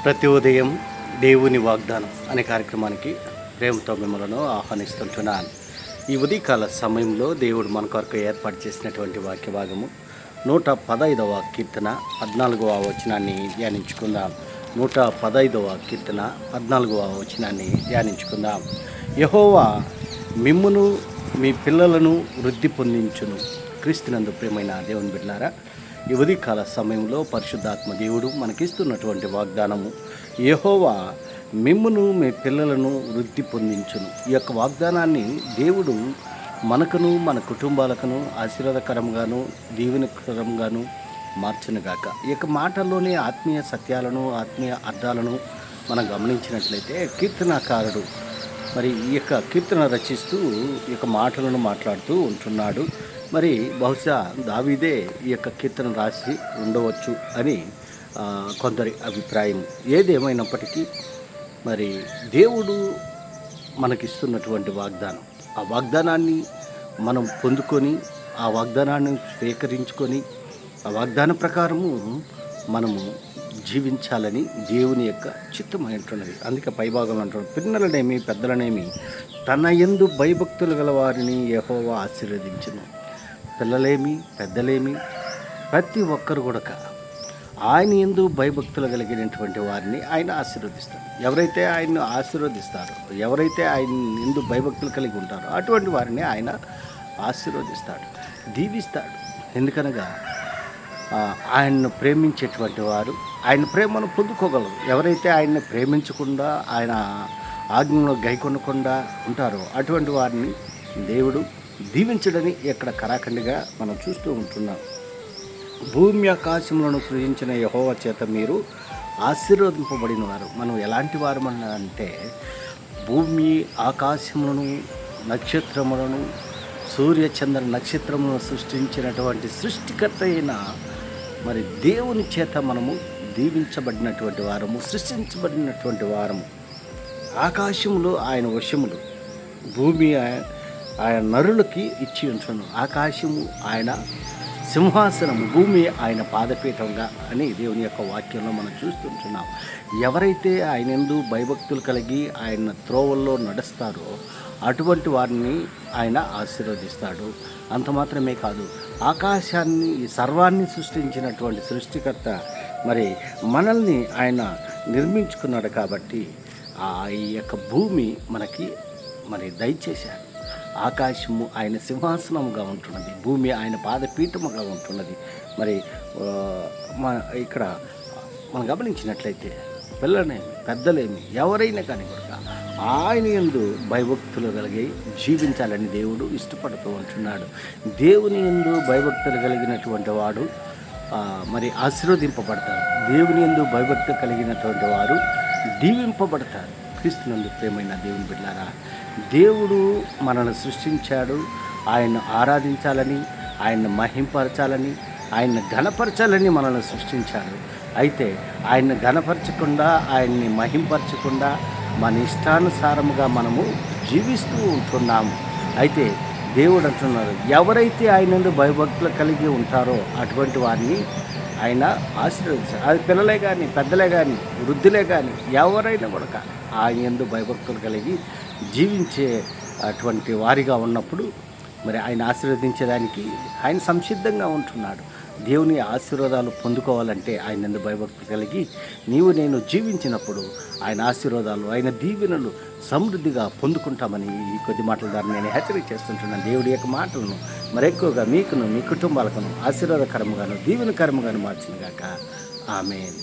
ప్రతి ఉదయం దేవుని వాగ్దానం అనే కార్యక్రమానికి ప్రేమతో మిమ్మల్ని ఆహ్వానిస్తుంటున్నాను. ఈ ఉదయకాల సమయంలో దేవుడు మన కొరకు ఏర్పాటు చేసినటువంటి వాక్య భాగము 115వ కీర్తన 14వ వచనాన్ని ధ్యానించుకుందాం. 115వ కీర్తన 14వ వచనాన్ని ధ్యానించుకుందాం. యెహోవా మిమ్మును మీ పిల్లలను వృద్ధి పొందించును. క్రీస్తునందు ప్రియమైన దేవుని బిడ్డలారా, ఈ ఉదయకాల సమయంలో పరిశుద్ధాత్మ దేవుడు మనకిస్తున్నటువంటి వాగ్దానము, యెహోవా మిమ్మును మీ పిల్లలను వృద్ధి పొందించును. ఈ యొక్క వాగ్దానాన్ని దేవుడు మనకును మన కుటుంబాలకును ఆశీర్వాదకరంగాను దీవెనకరంగాను మార్చునుగాక. ఈ యొక్క మాటల్లోని ఆత్మీయ సత్యాలను ఆత్మీయ అర్థాలను మనం గమనించినట్లయితే కీర్తనాకారుడు మరి ఈ యొక్క కీర్తన రచిస్తూ ఈ యొక్క మాటలను మాట్లాడుతూ ఉంటున్నాడు. మరి బహుశా దావీదే ఈ యొక్క కీర్తన రాసి ఉండవచ్చు అని కొందరి అభిప్రాయం. ఏదేమైనప్పటికీ మరి దేవుడు మనకిస్తున్నటువంటి వాగ్దానం, ఆ వాగ్దానాన్ని మనం పొందుకొని ఆ వాగ్దానాన్ని స్వీకరించుకొని ఆ వాగ్దాన ప్రకారము మనము జీవించాలని దేవుని యొక్క చిత్తమైనటువంటిది. అందుకే పైభాగంలో అంటాడు, పిల్లలనేమి పెద్దలనేమి తన యందు భయభక్తులు గల వారిని యెహోవా ఆశీర్వదించును. పిల్లలేమి పెద్దలేమి ప్రతి ఒక్కరు కూడా ఆయన యందు భయభక్తులు కలిగినటువంటి వారిని ఆయన ఆశీర్వదిస్తాడు. ఎవరైతే ఆయన్ను ఆశీర్వదిస్తారో, ఎవరైతే ఆయన యందు భయభక్తులు కలిగి ఉంటారో అటువంటి వారిని ఆయన ఆశీర్వదిస్తాడు, దీవిస్తాడు. ఎందుకనగా ఆయన్ను ప్రేమించేటువంటి వారు ఆయన ప్రేమను పొందుకోగలరు. ఎవరైతే ఆయన్ని ప్రేమించకుండా ఆయన ఆజ్ఞలో గైకొనకుండా ఉంటారో అటువంటి వారిని దేవుడు దీవించడని ఇక్కడ కరాఖండిగా మనం చూస్తూ ఉంటున్నాం. భూమి ఆకాశములను సృజించిన యెహోవా చేత మీరు ఆశీర్వదింపబడిన వారు. మనం ఎలాంటి వారు అంటే భూమి ఆకాశములను నక్షత్రములను సూర్యచంద్ర నక్షత్రములను సృష్టించినటువంటి సృష్టికర్త అయిన మరి దేవుని చేత మనము దీవించబడినటువంటి వారము, సృష్టించబడినటువంటి వారము. ఆకాశములు ఆయన వశములు, భూమి ఆయన నరులకి ఇచ్చి ఉంచును. ఆకాశము ఆయన సింహాసనము, భూమి ఆయన పాదపీఠంగా అని దేవుని యొక్క వాక్యంలో మనం చూస్తుంటున్నాం. ఎవరైతే ఆయన యందు భయభక్తులు కలిగి ఆయన త్రోవల్లో నడుస్తారో అటువంటి వారిని ఆయన ఆశీర్వదిస్తాడు. అంత మాత్రమే కాదు, ఆకాశాన్ని ఈ సర్వాన్ని సృష్టించినటువంటి సృష్టికర్త మరి మనల్ని ఆయన నిర్మించుకున్నాడు కాబట్టి ఈ యొక్క భూమి మనకి మరి దయచేశాడు. ఆకాశము ఆయన సింహాసనముగా ఉంటున్నది, భూమి ఆయన పాదపీఠముగా ఉంటున్నది. మరి ఇక్కడ మనం గమనించినట్లయితే పిల్లలేమి పెద్దలేమి ఎవరైనా కానీ కూడా ఆయన యందు భయభక్తులు కలిగి జీవించాలని దేవుడు ఇష్టపడుతూ ఉంటున్నాడు. దేవుని యందు భయభక్తులు కలిగినటువంటి వాడు మరి ఆశీర్వదింపబడతారు. దేవుని యందు భయభక్తి కలిగినటువంటి వారు దీవింపబడతారు. క్రీస్తునందు ప్రియమైన దేవుని బిడ్డలారా, దేవుడు మనల్ని సృష్టించాడు ఆయన్ను ఆరాధించాలని, ఆయన్ను మహింపరచాలని, ఆయన్ని ఘనపరచాలని మనల్ని సృష్టించాడు. అయితే ఆయన్ని ఘనపరచకుండా ఆయన్ని మహింపరచకుండా మన ఇష్టానుసారముగా మనము జీవిస్తూ ఉంటున్నాము. అయితే దేవుడు అంటున్నారు, ఎవరైతే ఆయన నుండి భయభక్తులు కలిగి ఉంటారో అటువంటి వారిని ఆయన ఆశీర్వదించారు. అది పిల్లలే కానీ పెద్దలే కానీ వృద్ధులే కానీ ఎవరైనా కూడా ఆయన యందు భయభక్తులు కలిగి జీవించే అటువంటి వారిగా ఉన్నప్పుడు మరి ఆయన ఆశీర్వదించేదానికి ఆయన సంసిద్ధంగా ఉంటున్నాడు. దేవుని ఆశీర్వాదాలు పొందుకోవాలంటే ఆయన యందు భయభక్తులు కలిగి నీవు నేను జీవించినప్పుడు ఆయన ఆశీర్వాదాలు ఆయన దీవెనలు సమృద్ధిగా పొందుకుంటామని ఈ కొద్ది మాటల ద్వారా నేను హెచ్చరిక చేస్తుంటున్నాను. దేవుడి యొక్క మాటలను మరెక్కువగా మీకును మీ కుటుంబాలకును ఆశీర్వాదకరముగాను దీవెనకరముగాను మార్చినగాక. ఆమేన్.